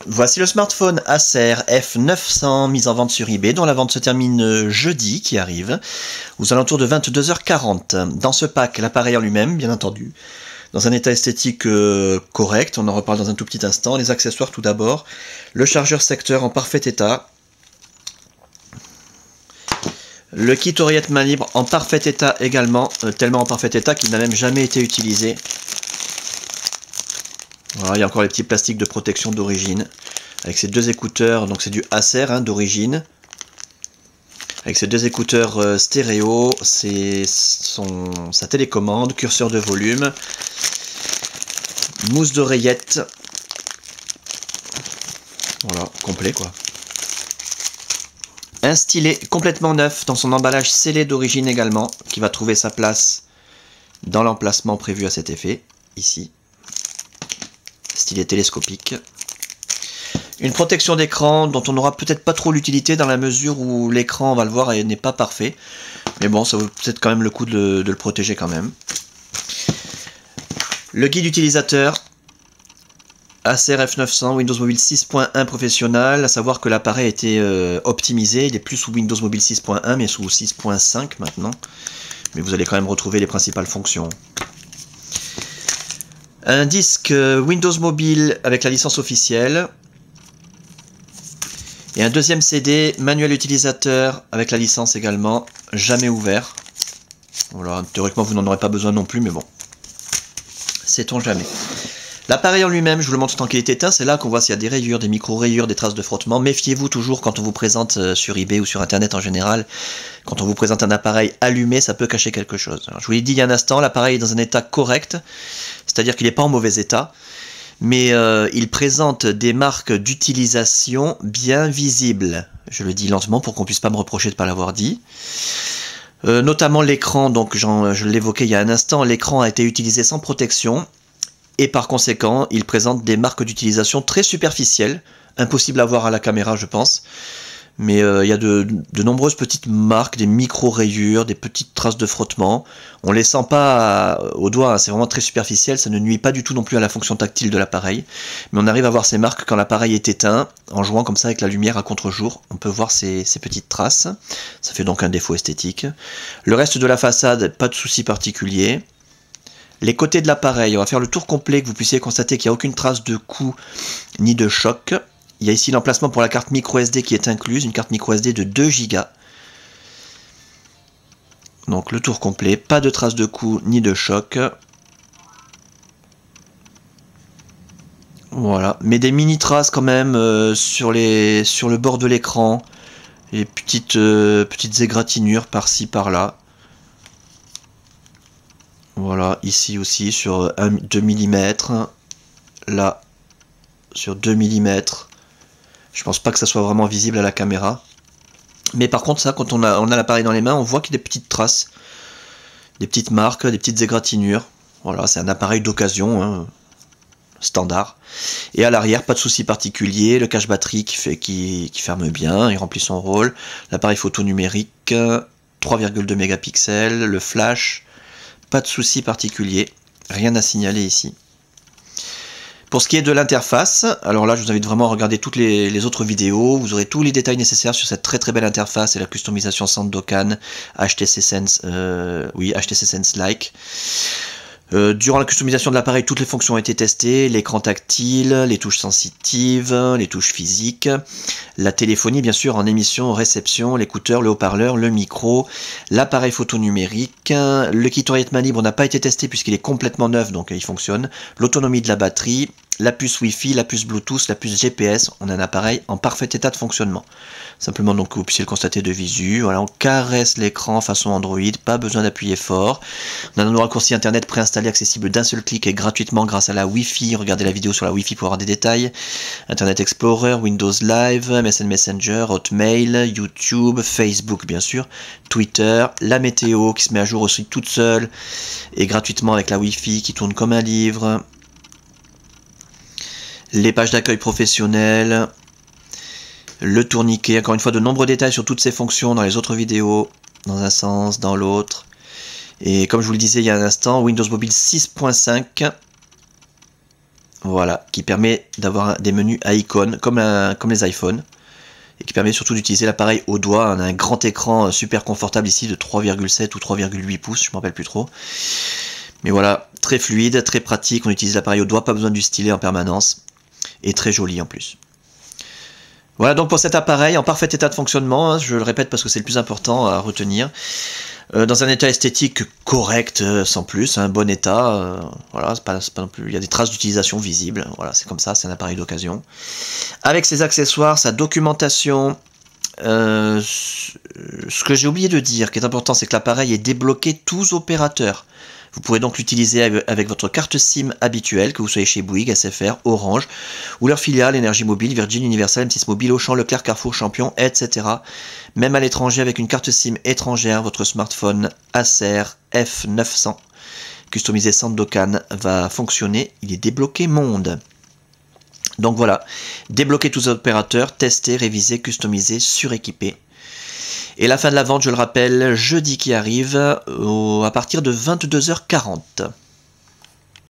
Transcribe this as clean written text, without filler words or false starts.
Voici le smartphone Acer F900 mis en vente sur eBay, dont la vente se termine jeudi qui arrive, aux alentours de 22h40. Dans ce pack, l'appareil en lui-même, bien entendu, dans un état esthétique correct, on en reparle dans un tout petit instant. Les accessoires tout d'abord, le chargeur secteur en parfait état, le kit oreillette main libre en parfait état également, tellement en parfait état qu'il n'a même jamais été utilisé. Voilà, il y a encore les petits plastiques de protection d'origine, avec ces deux écouteurs, donc c'est du Acer hein, d'origine, avec ces deux écouteurs stéréo, c'est sa télécommande, curseur de volume, mousse d'oreillette, voilà, complet quoi. Un stylet complètement neuf dans son emballage scellé d'origine également, qui va trouver sa place dans l'emplacement prévu à cet effet, ici. Stylet télescopique. Une protection d'écran dont on n'aura peut-être pas trop l'utilité dans la mesure où l'écran, on va le voir, n'est pas parfait. Mais bon, ça vaut peut-être quand même le coup de le protéger quand même. Le guide utilisateur. Acer F900, Windows Mobile 6.1 professionnel, à savoir que l'appareil a été optimisé, il est plus sous Windows Mobile 6.1 mais sous 6.5 maintenant. Mais vous allez quand même retrouver les principales fonctions. Un disque Windows Mobile avec la licence officielle. Et un deuxième CD, manuel utilisateur avec la licence également, jamais ouvert. Voilà, théoriquement vous n'en aurez pas besoin non plus, mais bon, sait-on jamais. L'appareil en lui-même, je vous le montre tant qu'il est éteint, c'est là qu'on voit s'il y a des rayures, des micro-rayures, des traces de frottement. Méfiez-vous toujours quand on vous présente sur eBay ou sur internet en général, quand on vous présente un appareil allumé, ça peut cacher quelque chose. Alors, je vous l'ai dit il y a un instant, l'appareil est dans un état correct, c'est-à-dire qu'il n'est pas en mauvais état, mais il présente des marques d'utilisation bien visibles. Je le dis lentement pour qu'on ne puisse pas me reprocher de ne pas l'avoir dit. Notamment l'écran, donc je l'évoquais il y a un instant, l'écran a été utilisé sans protection. Et par conséquent, il présente des marques d'utilisation très superficielles, impossible à voir à la caméra je pense, mais il y a de nombreuses petites marques, des micro-rayures, des petites traces de frottement. On ne les sent pas au doigt, hein, c'est vraiment très superficiel, ça ne nuit pas du tout non plus à la fonction tactile de l'appareil, mais on arrive à voir ces marques quand l'appareil est éteint, en jouant comme ça avec la lumière à contre-jour, on peut voir ces petites traces, ça fait donc un défaut esthétique. Le reste de la façade, pas de souci particulier. Les côtés de l'appareil, on va faire le tour complet, que vous puissiez constater qu'il n'y a aucune trace de coup ni de choc. Il y a ici l'emplacement pour la carte micro SD qui est incluse, une carte micro SD de 2 Go. Donc le tour complet, pas de trace de coup ni de choc. Voilà, mais des mini traces quand même sur le bord de l'écran, et petites égratignures par-ci par-là. Voilà, ici aussi sur 2 mm, là sur 2 mm. Je pense pas que ça soit vraiment visible à la caméra. Mais par contre ça, quand on a l'appareil dans les mains, on voit qu'il y a des petites traces, des petites marques, des petites égratignures. Voilà, c'est un appareil d'occasion, hein, standard. Et à l'arrière, pas de souci particulier, le cache batterie qui ferme bien, il remplit son rôle. L'appareil photo numérique, 3,2 mégapixels, le flash. Pas de souci particulier, rien à signaler ici. Pour ce qui est de l'interface, alors là je vous invite vraiment à regarder toutes les autres vidéos, vous aurez tous les détails nécessaires sur cette très belle interface et la customisation Sandokan HTC Sense, HTC Sense Like. Durant la customisation de l'appareil, toutes les fonctions ont été testées, l'écran tactile, les touches sensitives, les touches physiques, la téléphonie bien sûr en émission, réception, l'écouteur, le haut-parleur, le micro, l'appareil photo numérique, le kit oreillette main libre n'a pas été testé puisqu'il est complètement neuf donc il fonctionne, l'autonomie de la batterie, la puce Wi-Fi, la puce Bluetooth, la puce GPS, on a un appareil en parfait état de fonctionnement. Simplement donc que vous puissiez le constater de visu, voilà, on caresse l'écran façon Android, pas besoin d'appuyer fort. On a un raccourci internet préinstallé accessible d'un seul clic et gratuitement grâce à la Wi-Fi, regardez la vidéo sur la Wi-Fi pour avoir des détails. Internet Explorer, Windows Live, MSN Messenger, Hotmail, YouTube, Facebook bien sûr, Twitter, la météo qui se met à jour aussi toute seule et gratuitement avec la Wi-Fi qui tourne comme un livre. Les pages d'accueil professionnelles, le tourniquet, encore une fois de nombreux détails sur toutes ces fonctions dans les autres vidéos, dans un sens, dans l'autre. Et comme je vous le disais il y a un instant, Windows Mobile 6.5 Voilà, qui permet d'avoir des menus à icônes comme les iPhones. Et qui permet surtout d'utiliser l'appareil au doigt. On a un grand écran super confortable ici de 3,7 ou 3,8 pouces, je ne me rappelle plus trop. Mais voilà, très fluide, très pratique, on utilise l'appareil au doigt, pas besoin du stylet en permanence. Et très joli en plus. Voilà donc pour cet appareil en parfait état de fonctionnement, hein, je le répète parce que c'est le plus important à retenir. Dans un état esthétique correct, sans plus, un bon état, voilà, c'est pas non plus, il y a des traces d'utilisation visibles, voilà, c'est comme ça, c'est un appareil d'occasion. Avec ses accessoires, sa documentation, ce que j'ai oublié de dire, qui est important, c'est que l'appareil est débloqué tous opérateurs. Vous pourrez donc l'utiliser avec votre carte SIM habituelle, que vous soyez chez Bouygues, SFR, Orange, ou leur filiale, Énergie Mobile, Virgin, Universal, M6 Mobile, Auchan, Leclerc, Carrefour, Champion, etc. Même à l'étranger, avec une carte SIM étrangère, votre smartphone Acer F900, customisé Sandokan, va fonctionner. Il est débloqué monde. Donc voilà, débloquer tous les opérateurs, tester, réviser, customiser, suréquiper. Et la fin de la vente, je le rappelle, jeudi qui arrive, à partir de 22h40.